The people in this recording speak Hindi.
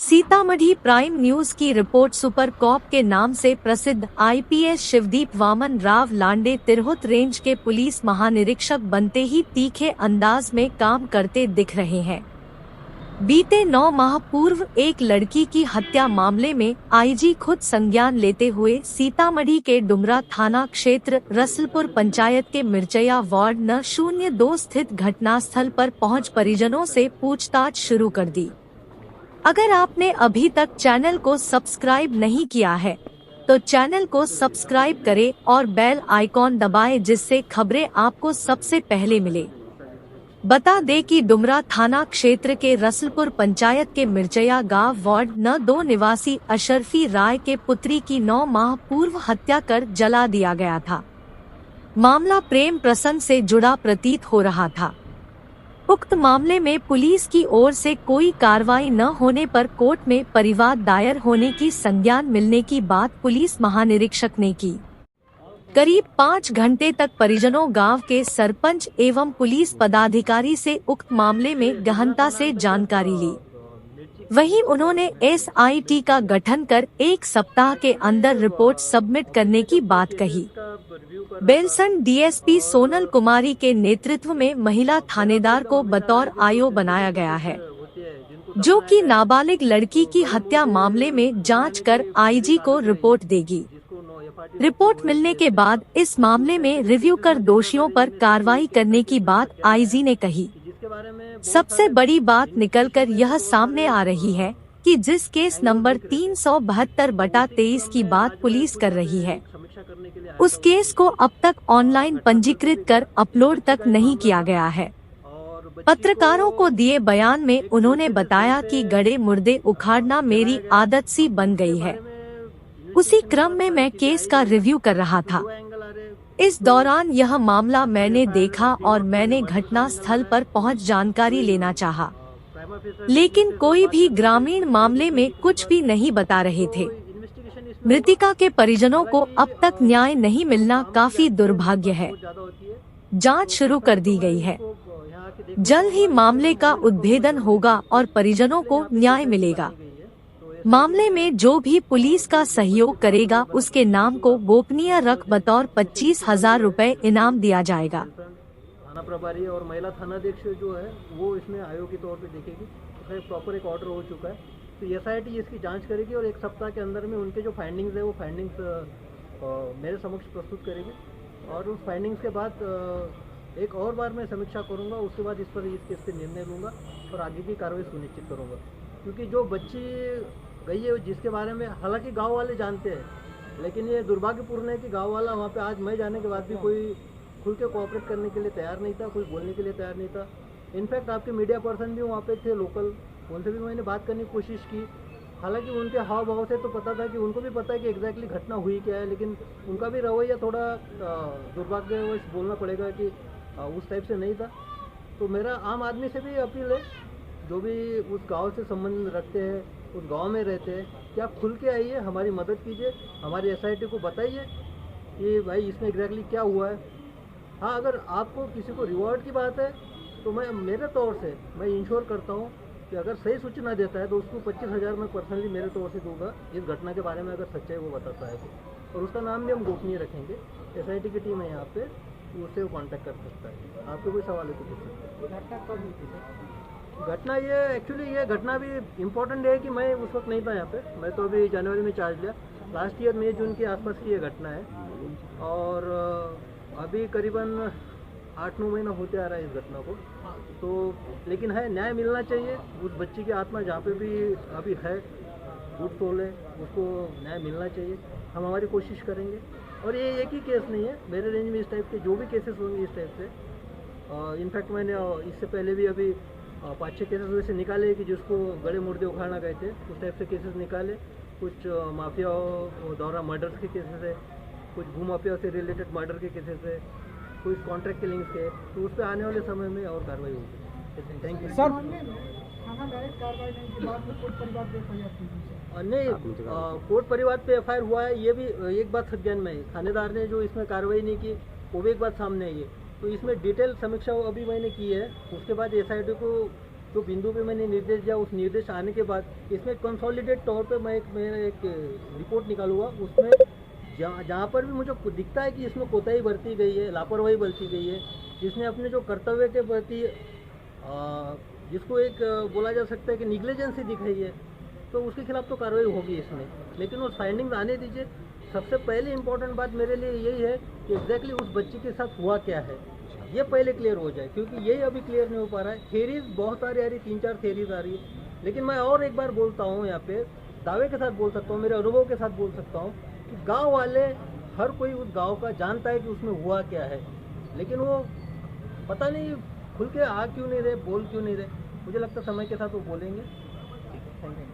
सीतामढ़ी प्राइम न्यूज की रिपोर्ट। सुपर कॉप के नाम से प्रसिद्ध आईपीएस शिवदीप वामन राव लांडे तिरहुत रेंज के पुलिस महानिरीक्षक बनते ही तीखे अंदाज में काम करते दिख रहे हैं। बीते 9 माह पूर्व एक लड़की की हत्या मामले में आईजी खुद संज्ञान लेते हुए सीतामढ़ी के डुमरा थाना क्षेत्र रसलपुर पंचायत के मिर्चया वार्ड न 02 स्थित घटनास्थल पर पहुंच परिजनों से पूछताछ शुरू कर दी। अगर आपने अभी तक चैनल को सब्सक्राइब नहीं किया है तो चैनल को सब्सक्राइब करें और बेल आइकॉन दबाएं, जिससे खबरें आपको सबसे पहले मिले। बता दें कि डुमरा थाना क्षेत्र के रसलपुर पंचायत के मिर्चया गांव वार्ड न 2 निवासी अशरफी राय के पुत्री की 9 माह पूर्व हत्या कर जला दिया गया था। मामला प्रेम प्रसंग से जुड़ा प्रतीत हो रहा था। उक्त मामले में पुलिस की ओर से कोई कार्रवाई न होने पर कोर्ट में परिवाद दायर होने की संज्ञान मिलने की बात पुलिस महानिरीक्षक ने की। करीब 5 घंटे तक परिजनों, गांव के सरपंच एवं पुलिस पदाधिकारी से उक्त मामले में गहनता से जानकारी ली। वहीं उन्होंने एसआईटी का गठन कर 1 सप्ताह के अंदर रिपोर्ट सबमिट करने की बात कही। बेलसंड डीएसपी सोनल कुमारी के नेतृत्व में महिला थानेदार को बतौर आईओ बनाया गया है, जो कि नाबालिग लड़की की हत्या मामले में जांच कर आईजी को रिपोर्ट देगी। रिपोर्ट मिलने के बाद इस मामले में रिव्यू कर दोषियों पर कार्रवाई करने की बात आईजी ने कही। सबसे बड़ी बात निकलकर यह सामने आ रही है कि जिस केस नंबर 372/23 की बात पुलिस कर रही है, उस केस को अब तक ऑनलाइन पंजीकृत कर अपलोड तक नहीं किया गया है। पत्रकारों को दिए बयान में उन्होंने बताया कि गड़े मुर्दे उखाड़ना मेरी आदत सी बन गई है। उसी क्रम में मैं केस का रिव्यू कर रहा था। इस दौरान यह मामला मैंने देखा और मैंने घटना स्थल पर पहुंच जानकारी लेना चाहा, लेकिन कोई भी ग्रामीण मामले में कुछ भी नहीं बता रहे थे। मृतिका के परिजनों को अब तक न्याय नहीं मिलना काफी दुर्भाग्य है। जांच शुरू कर दी गई है। जल्द ही मामले का उद्भेदन होगा और परिजनों को न्याय मिलेगा। मामले में जो भी पुलिस का सहयोग करेगा उसके नाम को गोपनीय रख बतौर 25,000 रुपए इनाम दिया जाएगा। थाना प्रभारी और महिला थानाध्यक्ष जो है वो इसमें आयोग के तौर पे देखेगी। तो प्रॉपर एक ऑर्डर हो चुका है, तो एसआईटी इसकी जांच करेगी और 1 सप्ताह के अंदर में उनके जो फाइंडिंग्स है वो फाइंडिंग्स मेरे समक्ष प्रस्तुत करेगी। और उस फाइंडिंग्स के बाद एक और बार मैं समीक्षा करूंगा। उसके बाद इस केस पे निर्णय लूँगा और आगे की कार्रवाई सुनिश्चित करूँगा। क्योंकि जो बच्ची गई है जिसके बारे में हालांकि गांव वाले जानते हैं, लेकिन ये दुर्भाग्यपूर्ण है कि गांव वाला वहाँ पे आज मैं जाने के बाद भी कोई खुल के कोऑपरेट करने के लिए तैयार नहीं था, कोई बोलने के लिए तैयार नहीं था। इनफैक्ट आपके मीडिया पर्सन भी वहाँ पे थे लोकल, उनसे भी मैंने बात करने की कोशिश की। हालांकि उनके हाव भाव से तो पता था कि उनको भी पता है कि एग्जैक्टली घटना हुई क्या है, लेकिन उनका भी रवैया थोड़ा दुर्भाग्यवश बोलना पड़ेगा कि उस टाइप से नहीं था। तो मेरा आम आदमी से भी अपील है, जो भी उस गांव से संबंध रखते हैं, उस गांव में रहते हैं, कि आप खुल के आइए, हमारी मदद कीजिए, हमारी एसआईटी को बताइए कि भाई इसमें एग्जैक्टली क्या हुआ है। हाँ, अगर आपको किसी को रिवॉर्ड की बात है तो मैं मेरे तौर से मैं इंश्योर करता हूँ कि अगर सही सूचना देता है तो उसको 25,000 मैं पर्सनली मेरे तौर से दूंगा, इस घटना के बारे में अगर सच्चाई वो बताता है तो। और उसका नाम भी हम गोपनीय रखेंगे। एसआईटी की टीम है यहाँ पे, उससे वो कॉन्टैक्ट कर सकता है। आपको कोई सवाल है तो पूछ सकते हैं। घटना कब हुई थी? घटना ये एक्चुअली ये घटना भी इम्पोर्टेंट है कि मैं उस वक्त नहीं था यहाँ पे। मैं तो अभी जनवरी में चार्ज लिया। लास्ट ईयर मई जून के आसपास की ये घटना है और अभी करीबन 8-9 महीना होते आ रहा है इस घटना को। तो लेकिन है, न्याय मिलना चाहिए। उस बच्ची की आत्मा जहाँ पे भी अभी है, गुड सोल है, उसको न्याय मिलना चाहिए। हम हमारी कोशिश करेंगे। और ये एक ही केस नहीं है, मेरे रेंज में इस टाइप के जो भी केसेस होंगे इस टाइप से। इनफैक्ट मैंने इससे पहले भी अभी 5-6 केसेस वैसे निकाले कि जिसको गड़े मुर्दे उखाड़ना गए थे, उस टाइप से केसेस निकाले। कुछ माफिया द्वारा मर्डर्स के केसेस है, कुछ भूमाफिया से रिलेटेड मर्डर के केसेस है, कुछ कॉन्ट्रैक्ट किलिंग्स के। तो उस पर आने वाले समय में और कार्रवाई होगी। Thank you sir. नहीं, कोर्ट परिवार पे एफआईआर हुआ है, ये भी एक बात संज्ञान में है। थानेदार ने जो इसमें कार्रवाई नहीं की वो भी एक बात सामने आई है। तो इसमें डिटेल समीक्षा अभी मैंने की है। उसके बाद एसआईटी को जो बिंदु पे मैंने निर्देश दिया, उस निर्देश आने के बाद इसमें कंसोलिडेट तौर पे मैं एक रिपोर्ट निकालूंगा। उसमें जहाँ पर भी मुझे दिखता है कि इसमें कोताही बरती गई है, लापरवाही बरती गई है, जिसने अपने जो कर्तव्य के प्रति जिसको एक बोला जा सकता है कि निग्लिजेंसी दिखाई है, तो उसके खिलाफ तो कार्रवाई होगी इसमें। लेकिन वो फाइंडिंग्स आने दीजिए। सबसे पहले इम्पोर्टेंट बात मेरे लिए यही है कि एग्जैक्टली उस बच्ची के साथ हुआ क्या है, ये पहले क्लियर हो जाए, क्योंकि यही अभी क्लियर नहीं हो पा रहा है। थेरीज बहुत सारी आ रही, 3-4 थेरीज आ रही है। लेकिन मैं और एक बार बोलता हूँ, यहाँ पे दावे के साथ बोल सकता हूँ, मेरे अनुभव के साथ बोल सकता हूँ कि गाँव वाले हर कोई उस गाँव का जानता है कि उसमें हुआ क्या है, लेकिन वो पता नहीं खुल के आ क्यों नहीं रहे, बोल क्यों नहीं रहे। मुझे लगता है समय के साथ वो बोलेंगे। Thank you.